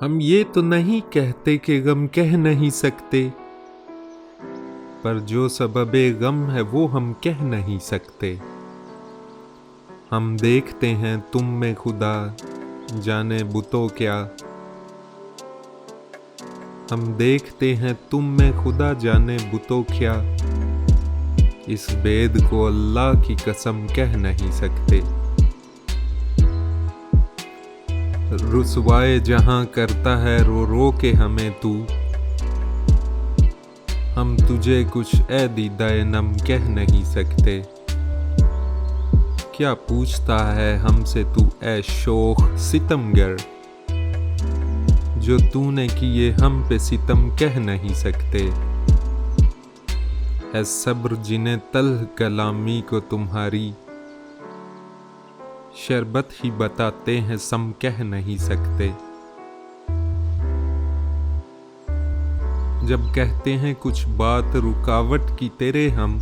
हम ये तो नहीं कहते कि गम कह नहीं सकते, पर जो सबबे गम है वो हम कह नहीं सकते। हम देखते हैं तुम में खुदा, जाने बुतो क्या। हम देखते हैं तुम में खुदा, जाने बुतो क्या। इस भेद को अल्लाह की कसम कह नहीं सकते। रुसवाए जहां करता है रो रो के हमें तू, हम तुझे कुछ ए दीदाए नम कह नहीं सकते। क्या पूछता है हमसे तू ए शोख सितमगर, जो तूने किए हम पे सितम कह नहीं सकते। है सब्र जिन्हें तल्ह कलामी को तुम्हारी, शरबत ही बताते हैं सम कह नहीं सकते। जब कहते हैं कुछ बात रुकावट की तेरे हम,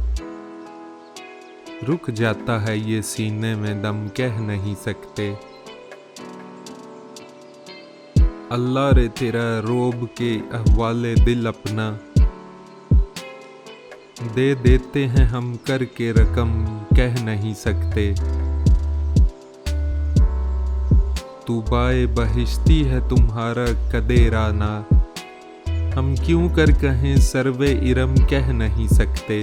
रुक जाता है ये सीने में दम कह नहीं सकते। अल्लाह रे तेरा रोब के अहवाले दिल अपना, दे देते हैं हम करके रकम कह नहीं सकते। तूबाए बहिश्ती है तुम्हारा कदेराना, हम क्यों कर कहें सर्वे इरम कह नहीं सकते।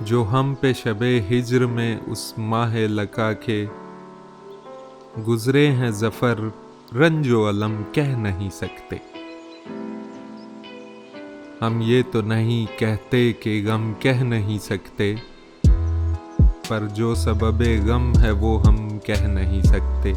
जो हम पे शबे हिज्र में उस माह लका के, गुजरे हैं जफर रंजो अलम कह नहीं सकते। हम ये तो नहीं कहते कि गम कह नहीं सकते, पर जो सबबे गम है वो हम कह नहीं सकते।